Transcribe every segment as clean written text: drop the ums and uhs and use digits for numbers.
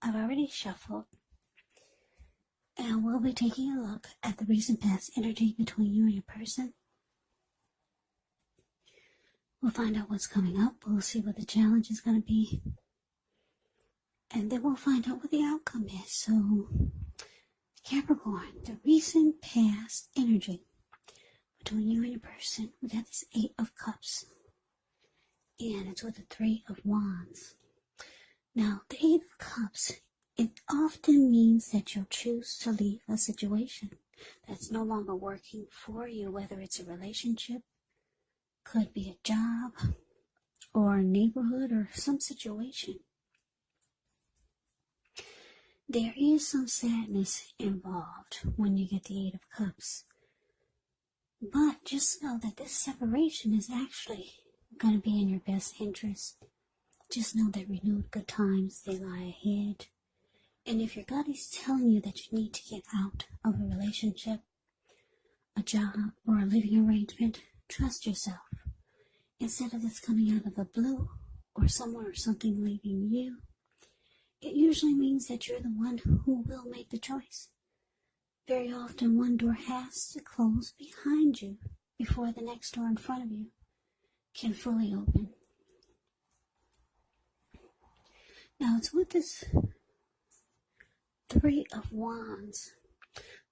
I've already shuffled, and we'll be taking a look at the recent past energy between you and your person. We'll find out what's coming up. We'll see what the challenge is going to be. And then we'll find out what the outcome is. So, Capricorn, the recent past energy between you and your person. We got this 8 of Cups. And it's with the 3 of Wands. Now, the 8 of Cups, it often means that you'll choose to leave a situation that's no longer working for you, whether it's a relationship, could be a job, or a neighborhood, or some situation. There is some sadness involved when you get the 8 of Cups. But just know that this separation is actually going to be in your best interest. Just know that renewed good times, they lie ahead. And if your gut is telling you that you need to get out of a relationship, a job, or a living arrangement, trust yourself. Instead of this coming out of the blue, or someone or something leaving you, it usually means that you're the one who will make the choice. Very often one door has to close behind you before the next door in front of you can fully open. Now it's with this 3 of Wands.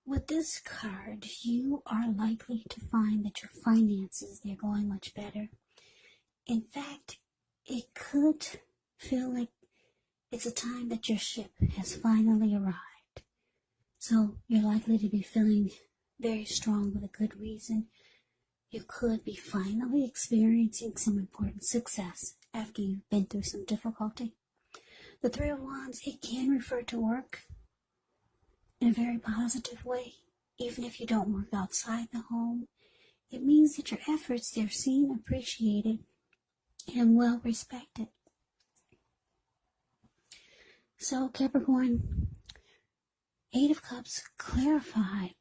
With this card, you are likely to find that your finances, they're going much better. In fact, it could feel like it's a time that your ship has finally arrived. So you're likely to be feeling very strong with a good reason. You could be finally experiencing some important success after you've been through some difficulty. The 3 of Wands, it can refer to work in a very positive way. Even if you don't work outside the home, it means that your efforts, they're seen, appreciated, and well respected. So Capricorn, 8 of Cups clarified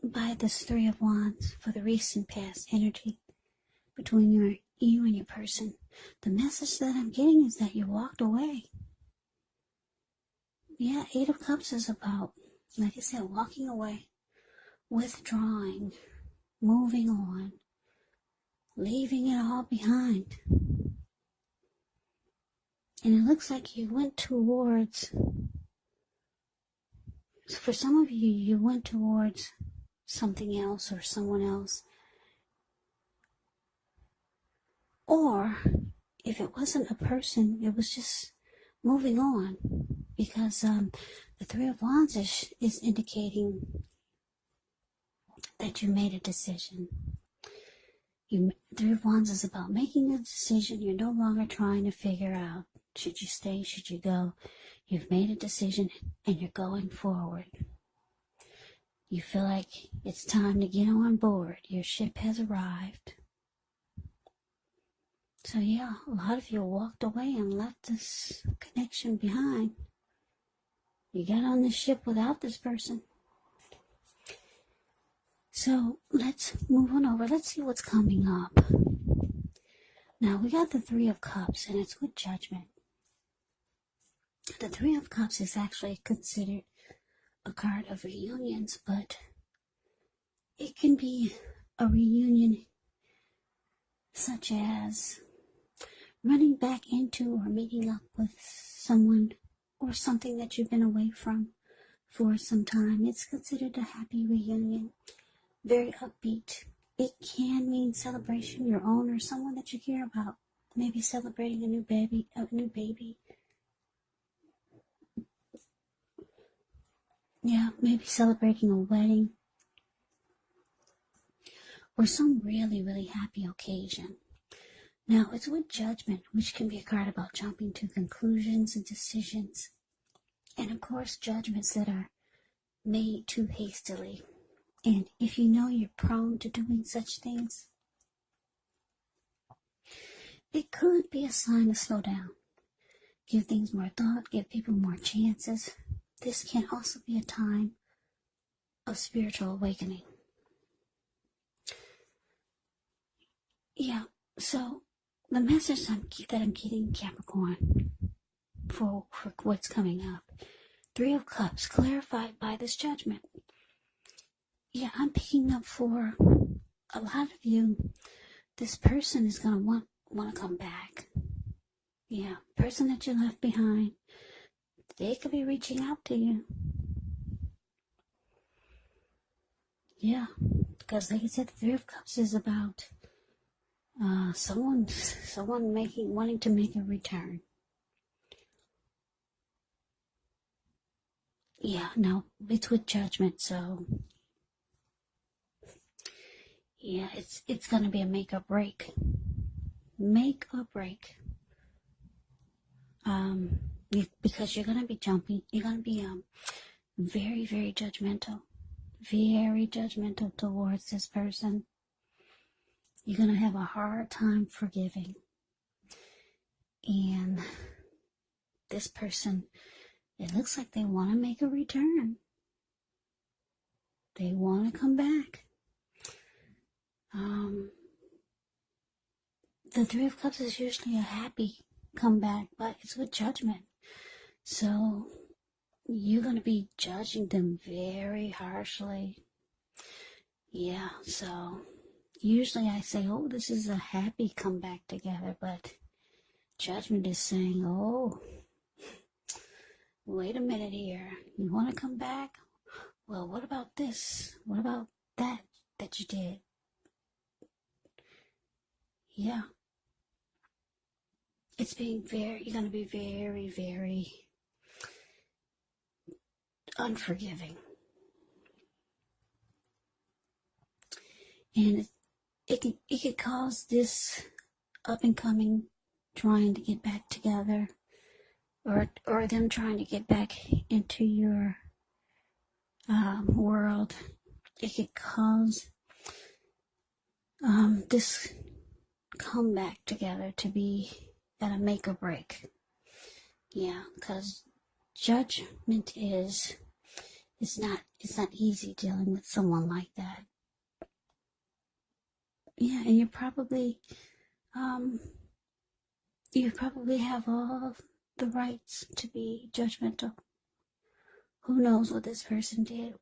by this 3 of Wands for the recent past energy between you and your person. The message that I'm getting is that you walked away. Yeah, 8 of Cups is about, like I said, walking away, withdrawing, moving on, leaving it all behind. And it looks like you went towards, for some of you, you went towards something else or someone else. Or, if it wasn't a person, it was just moving on. Because the 3 of Wands is indicating that you made a decision. 3 of Wands is about making a decision. You're no longer trying to figure out, should you stay, should you go? You've made a decision and you're going forward. You feel like it's time to get on board. Your ship has arrived. So yeah, a lot of you walked away and left this connection behind. You got on the ship without this person. So let's move on over. Let's see what's coming up. Now we got the 3 of Cups, and it's with Judgment. The 3 of Cups is actually considered a card of reunions, but it can be a reunion such as running back into or meeting up with someone or something that you've been away from for some time. It's considered a happy reunion, very upbeat. It can mean celebration, your own or someone that you care about. Maybe celebrating a new baby. Yeah, maybe celebrating a wedding or some really, really happy occasion. Now, it's with Judgment, which can be a card about jumping to conclusions and decisions. And of course, judgments that are made too hastily. And if you know you're prone to doing such things, it could be a sign to slow down. Give things more thought, give people more chances. This can also be a time of spiritual awakening. Yeah, so the message that I'm getting, Capricorn, for what's coming up, Three of Cups, clarified by this Judgment. Yeah, I'm picking up for a lot of you, this person is going to want to come back. Yeah, person that you left behind, they could be reaching out to you. Yeah, because like I said, the Three of Cups is about someone wanting to make a return. Yeah, no, it's with Judgment, so yeah, it's gonna be a make or break. Make or break. Because you're gonna be jumping, you're gonna be very, very judgmental. Very judgmental towards this person. You're gonna have a hard time forgiving. And this person, it looks like they want to make a return. They want to come back. The Three of Cups is usually a happy comeback, but it's with Judgment. So you're going to be judging them very harshly. Yeah, so usually I say, oh, this is a happy comeback together, but Judgment is saying, oh, wait a minute here. You want to come back? Well, what about this? What about that you did? Yeah. You're going to be very, very unforgiving. And it could cause this up and coming trying to get back together, or them trying to get back into your world. It could cause this comeback together to be at a make or break. Yeah, because Judgment it's not easy dealing with someone like that. Yeah, and you probably have all the rights to be judgmental. Who knows what this person did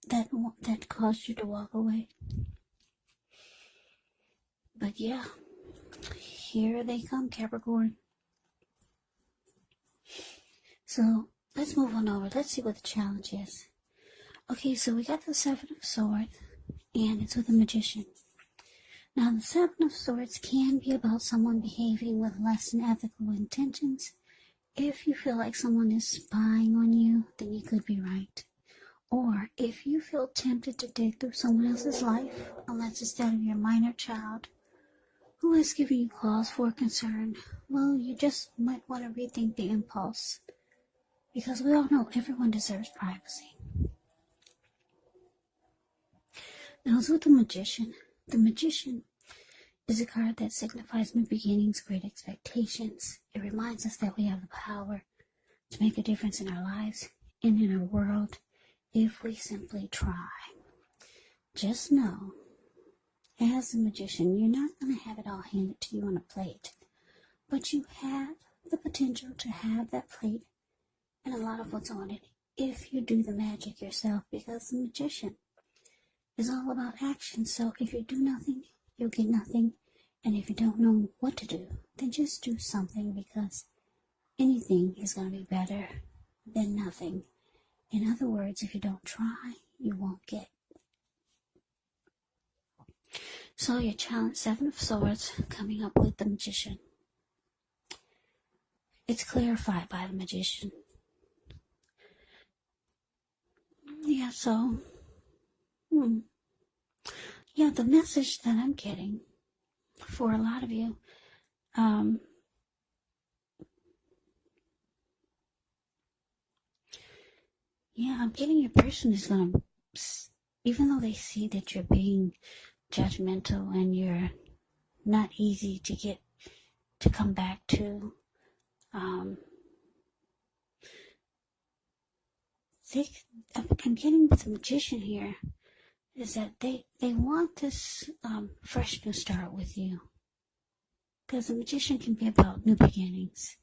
that caused you to walk away? But yeah, here they come, Capricorn. So let's move on over. Let's see what the challenge is. Okay, so we got the Seven of Swords, and it's with the Magician. Now, the Seven of Swords can be about someone behaving with less than ethical intentions. If you feel like someone is spying on you, then you could be right. Or if you feel tempted to dig through someone else's life, unless it's that of your minor child who is giving you cause for concern, well, you just might want to rethink the impulse. Because we all know everyone deserves privacy. Now, it's with the Magician. The Magician is a card that signifies new beginnings, great expectations. It reminds us that we have the power to make a difference in our lives and in our world if we simply try. Just know, as a magician, you're not going to have it all handed to you on a plate, but you have the potential to have that plate and a lot of what's on it if you do the magic yourself, because the Magician is all about action. So if you do nothing, you'll get nothing. And if you don't know what to do, then just do something, because anything is going to be better than nothing. In other words, if you don't try, you won't get. So your challenge, Seven of Swords, coming up with the Magician. It's clarified by the Magician. Yeah, so, yeah, the message that I'm getting for a lot of you, yeah, I'm getting your person is going to, even though they see that you're being judgmental and you're not easy to get to come back to, I'm getting with the Magician here is that they want this fresh new start with you, because the Magician can be about new beginnings.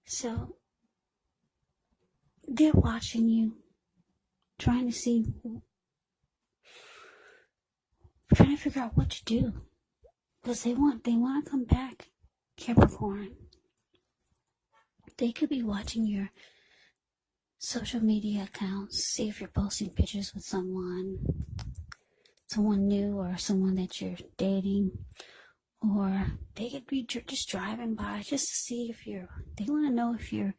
So they're watching you, trying to figure out what to do, because they want to come back, Capricorn. They could be watching your social media accounts, see if you're posting pictures with someone new, or someone that you're dating, or they could be just driving by just to see they want to know if you're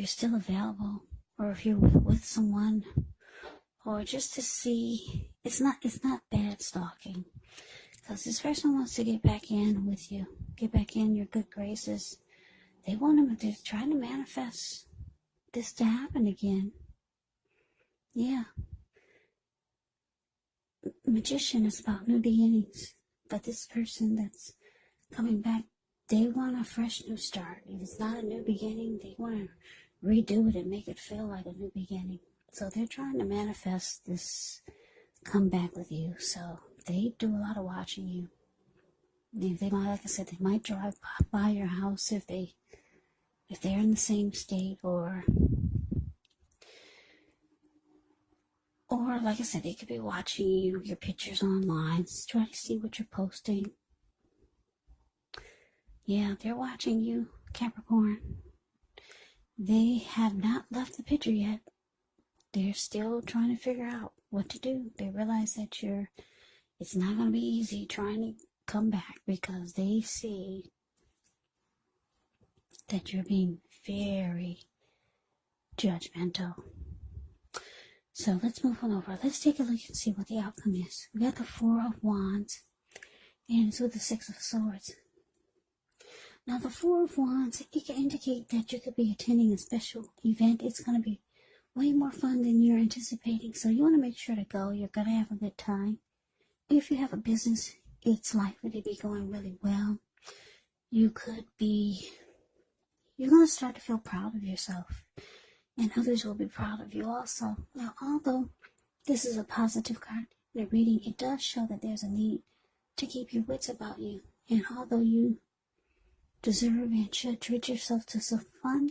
still available, or if you're with someone, or just to see. It's not bad stalking, because this person wants to get back in with you, get back in your good graces. They're trying to manifest this to happen again. Yeah. Magician is about new beginnings, but this person that's coming back, they want a fresh new start. If it's not a new beginning, they want to redo it and make it feel like a new beginning. So they're trying to manifest this comeback with you. So they do a lot of watching you. They might, like I said, they might drive by your house if they're in the same state, or like I said, they could be watching your pictures online, try to see what you're posting. Yeah, they're watching you, Capricorn. They have not left the picture yet. They're still trying to figure out what to do. They realize that it's not going to be easy trying to come back, because they see that you're being very judgmental. So let's move on over. Let's take a look and see what the outcome is. We got the Four of Wands, and it's with the Six of Swords. Now, the Four of Wands, it can indicate that you could be attending a special event. It's going to be way more fun than you're anticipating, so you want to make sure to go. You're going to have a good time. If you have a business, it's likely to be going really well. You're going to start to feel proud of yourself, and others will be proud of you also. Now, although this is a positive card in the reading, it does show that there's a need to keep your wits about you. And although you deserve and should treat yourself to some fun,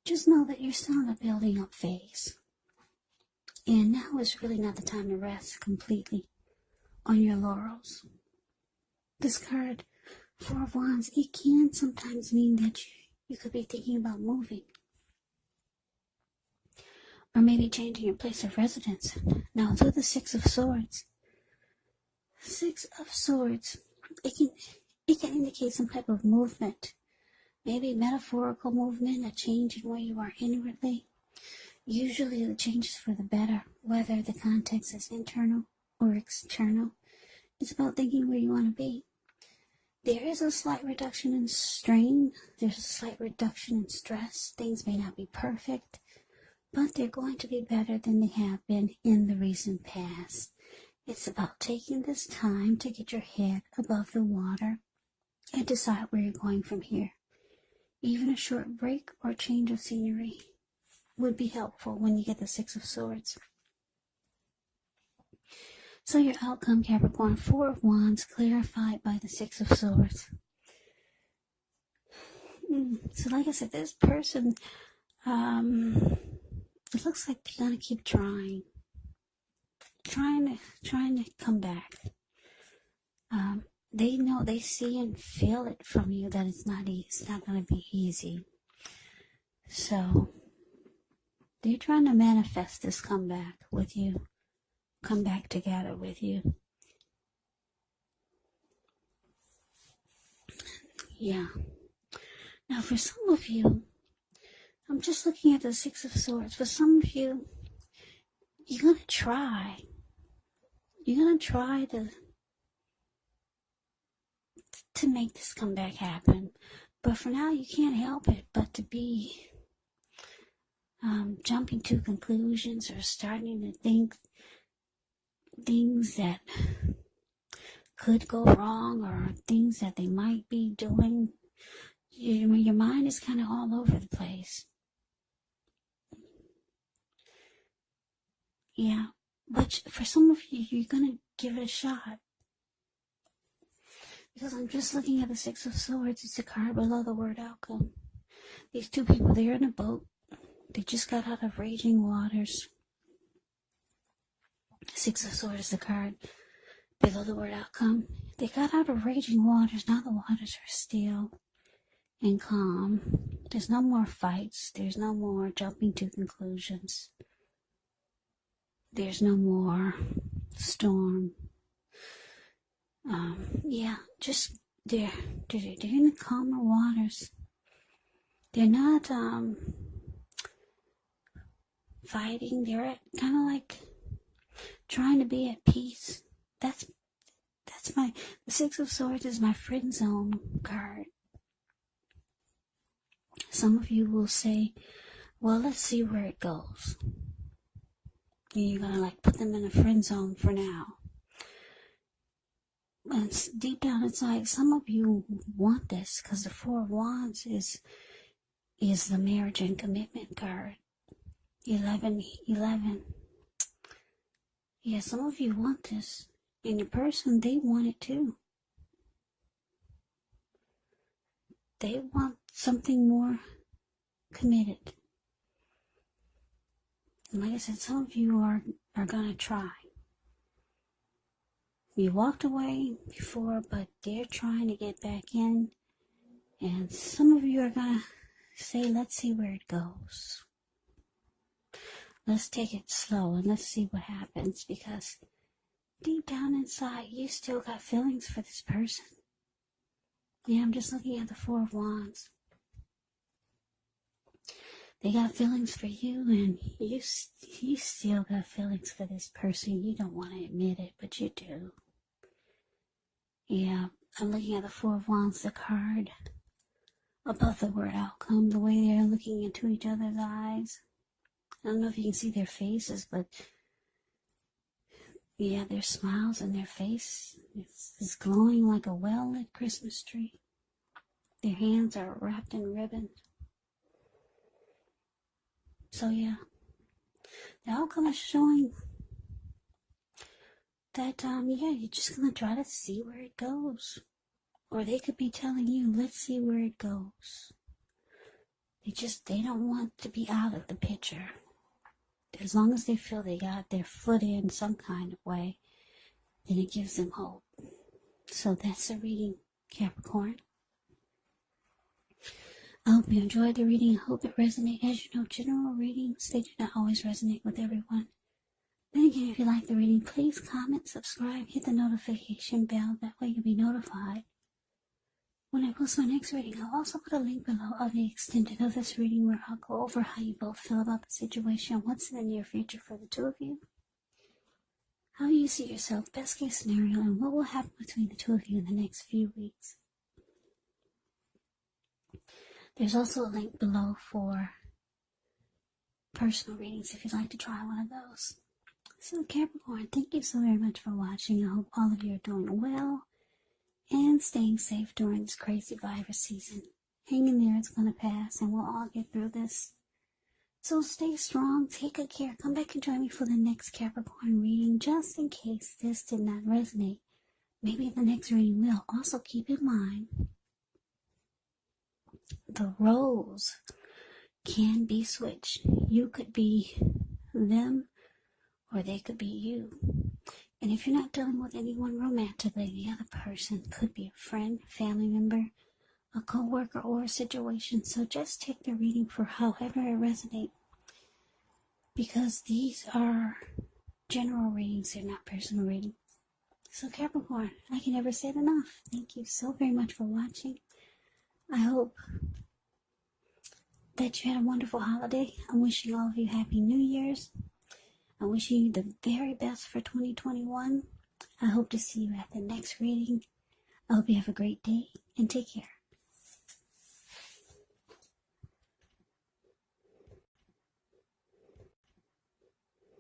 just know that you're still in a building up phase. And now is really not the time to rest completely on your laurels. This card, Four of Wands, it can sometimes mean that you could be thinking about moving, or maybe changing your place of residence. Now, it's with the Six of Swords. Six of Swords, it can indicate some type of movement, maybe metaphorical movement, a change in where you are inwardly. Usually the change is for the better, whether the context is internal or external. It's about thinking where you want to be. There is a slight reduction in strain. There's a slight reduction in stress. Things may not be perfect, but they're going to be better than they have been in the recent past. It's about taking this time to get your head above the water and decide where you're going from here. Even a short break or change of scenery would be helpful when you get the Six of Swords. So your outcome, Capricorn, Four of Wands clarified by the Six of Swords. So like I said, this person, it looks like they're going to keep trying to come back. They know, they see and feel it from you that it's not going to be easy. So they're trying to manifest this comeback with you, come back together with you. Yeah. Now, for some of you, I'm just looking at the Six of Swords. For some of you, you're going to try. You're going to try to make this comeback happen. But for now, you can't help it but to be jumping to conclusions, or starting to think things that could go wrong, or things that they might be doing. Your mind is kind of all over the place. Yeah, but for some of you, you're going to give it a shot. Because I'm just looking at the Six of Swords. It's a card below the word outcome. These two people, they're in a boat. They just got out of raging waters. Six of Swords is the card below the word outcome. They got out of raging waters. Now the waters are still and calm. There's no more fights. There's no more jumping to conclusions. There's no more storm. Just they're in the calmer waters. They're not fighting. They're kind of like trying to be at peace. That's the Six of Swords is my friend zone card. Some of you will say, well, let's see where it goes. You're gonna like put them in a friend zone for now. And deep down inside, some of you want this because the Four of Wands is the marriage and commitment card. 11. Yeah, some of you want this. And your person, they want it too. They want something more committed. And like I said, some of you are going to try. You walked away before, but they're trying to get back in. And some of you are going to say, let's see where it goes. Let's take it slow and let's see what happens, because deep down inside, you still got feelings for this person. Yeah, I'm just looking at the Four of Wands. They got feelings for you, and you still got feelings for this person. You don't want to admit it, but you do. Yeah, I'm looking at the Four of Wands, the card above the word outcome, the way they're looking into each other's eyes. I don't know if you can see their faces, but yeah, their smiles and their face is glowing like a well-lit Christmas tree. Their hands are wrapped in ribbon. So yeah, the outcome is showing that, you're just going to try to see where it goes. Or they could be telling you, let's see where it goes. They don't want to be out of the picture. As long as they feel they got their foot in some kind of way, then it gives them hope. So that's the reading, Capricorn. I hope you enjoyed the reading. I hope it resonated. As you know, general readings, they do not always resonate with everyone. Then again, if you like the reading, please comment, subscribe, hit the notification bell. That way you'll be notified when I post my next reading. I'll also put a link below of the extended of this reading where I'll go over how you both feel about the situation, what's in the near future for the two of you, how you see yourself, best case scenario, and what will happen between the two of you in the next few weeks. There's also a link below for personal readings if you'd like to try one of those. So Capricorn, thank you so very much for watching. I hope all of you are doing well and staying safe during this crazy virus season. Hang in there, it's going to pass, and we'll all get through this. So stay strong, take good care. Come back and join me for the next Capricorn reading, just in case this did not resonate. Maybe the next reading will. Also keep in mind, the roles can be switched. You could be them, or they could be you. And if you're not dealing with anyone romantically, the other person could be a friend, family member, a co-worker, or a situation. So just take the reading for however it resonates, because these are general readings, they're not personal readings. So Capricorn, I can never say it enough. Thank you so very much for watching. I hope that you had a wonderful holiday. I'm wishing all of you Happy New Year's. I'm wishing you the very best for 2021. I hope to see you at the next reading. I hope you have a great day and take care.